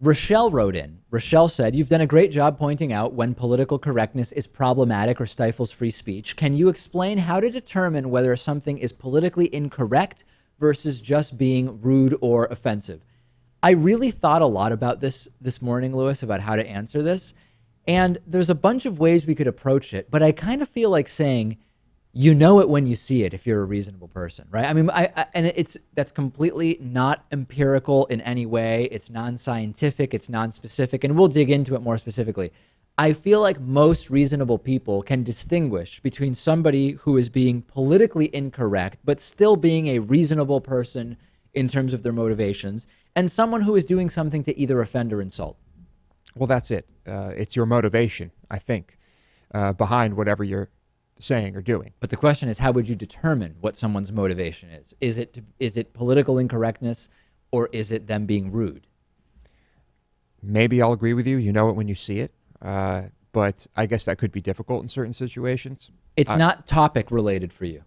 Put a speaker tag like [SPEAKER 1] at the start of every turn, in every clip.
[SPEAKER 1] Rochelle wrote in. Rochelle said, "You've done a great job pointing out when political correctness is problematic or stifles free speech. Can you explain how to determine whether something is politically incorrect versus just being rude or offensive?" I really thought a lot about this morning, Lewis, about how to answer this. And there's a bunch of ways we could approach it, but I kind of feel like saying, you know it when you see it if you're a reasonable person, right? I mean, that's completely not empirical in any way. It's non-scientific, it's non-specific, and we'll dig into it more specifically. I feel like most reasonable people can distinguish between somebody who is being politically incorrect, but still being a reasonable person in terms of their motivations, and someone who is doing something to either offend or insult.
[SPEAKER 2] Well, that's it. It's your motivation, I think, behind whatever you're saying or doing.
[SPEAKER 1] But the question is, how would you determine what someone's motivation is? Is it political incorrectness, or is it them being rude?
[SPEAKER 2] Maybe I'll agree with you. You know it when you see it. But I guess that could be difficult in certain situations.
[SPEAKER 1] It's not topic related for you.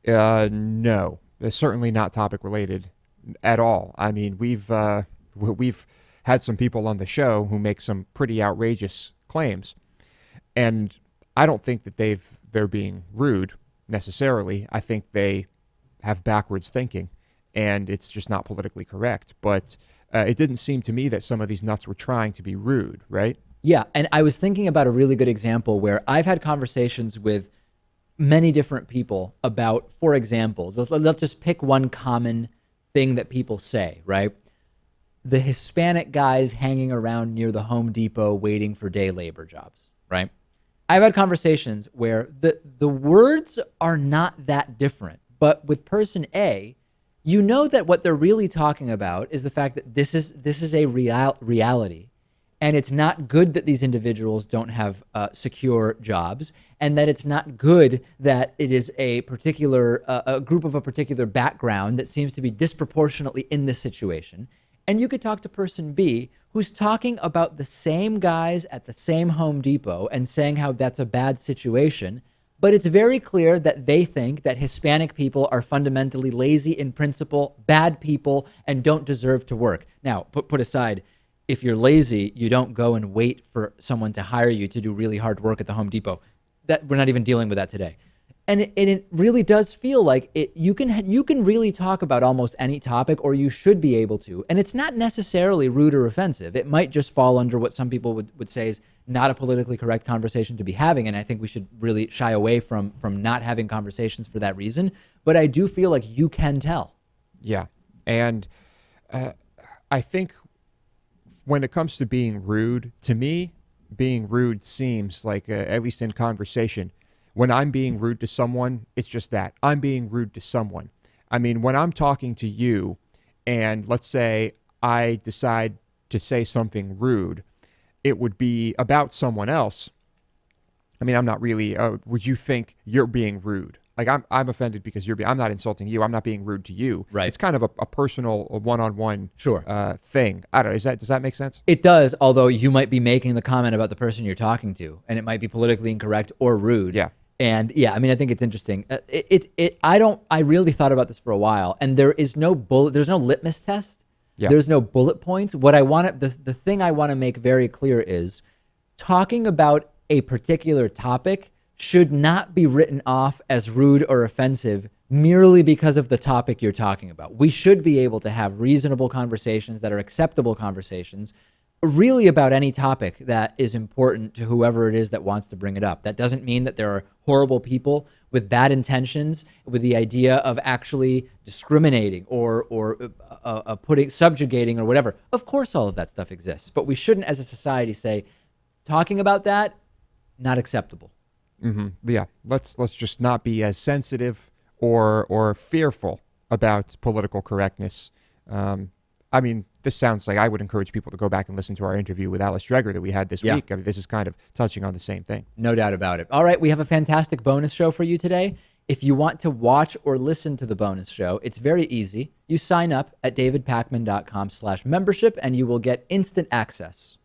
[SPEAKER 2] No, it's certainly not topic related at all. I mean, we've had some people on the show who make some pretty outrageous claims, and I don't think that they're being rude necessarily. I think they have backwards thinking, and it's just not politically correct. But it didn't seem to me that some of these nuts were trying to be rude, right?
[SPEAKER 1] Yeah, and I was thinking about a really good example where I've had conversations with many different people about, for example, let's just pick one common thing that people say, right? The Hispanic guys hanging around near the Home Depot waiting for day labor jobs, right? I've had conversations where the words are not that different, but with person A, you know that what they're really talking about is the fact that this is a reality, and it's not good that these individuals don't have secure jobs, and that it's not good that it is a particular a group of a particular background that seems to be disproportionately in this situation. And you could talk to person B, who's talking about the same guys at the same Home Depot and saying how that's a bad situation, but it's very clear that they think that Hispanic people are fundamentally lazy in principle, bad people, and don't deserve to work. Now, put aside, if you're lazy, you don't go and wait for someone to hire you to do really hard work at the Home Depot. That we're not even dealing with that today. And it really does feel like you can really talk about almost any topic, or you should be able to. And it's not necessarily rude or offensive. It might just fall under what some people would say is not a politically correct conversation to be having. And I think we should really shy away from not having conversations for that reason. But I do feel like you can tell.
[SPEAKER 2] Yeah. And I think when it comes to being rude, to me, being rude seems like, at least in conversation, when I'm being rude to someone, it's just that. I'm being rude to someone. I mean, when I'm talking to you and let's say I decide to say something rude, it would be about someone else. I mean, I'm not really, would you think you're being rude? Like I'm offended because I'm not insulting you. I'm not being rude to you.
[SPEAKER 1] Right.
[SPEAKER 2] It's kind of a personal, one-on-one thing. I don't know. Does that make sense?
[SPEAKER 1] It does, although you might be making the comment about the person you're talking to, and it might be politically incorrect or rude.
[SPEAKER 2] Yeah.
[SPEAKER 1] And yeah, I mean, I think it's interesting. I really thought about this for a while, and there's no litmus test.
[SPEAKER 2] Yeah.
[SPEAKER 1] There's no bullet points. What I want the thing I want to make very clear is talking about a particular topic should not be written off as rude or offensive merely because of the topic you're talking about. We should be able to have reasonable conversations that are acceptable conversations, really about any topic that is important to whoever it is that wants to bring it up. That doesn't mean that there are horrible people with bad intentions, with the idea of actually discriminating or subjugating or whatever. Of course, all of that stuff exists, but we shouldn't, as a society, say talking about that not acceptable.
[SPEAKER 2] Mm-hmm. Yeah, let's just not be as sensitive or fearful about political correctness. I mean, this sounds like I would encourage people to go back and listen to our interview with Alice Dreger that we had this week. I mean, this is kind of touching on the same thing.
[SPEAKER 1] No doubt about it. All right, we have a fantastic bonus show for you today. If you want to watch or listen to the bonus show, it's very easy. You sign up at davidpakman.com/membership and you will get instant access.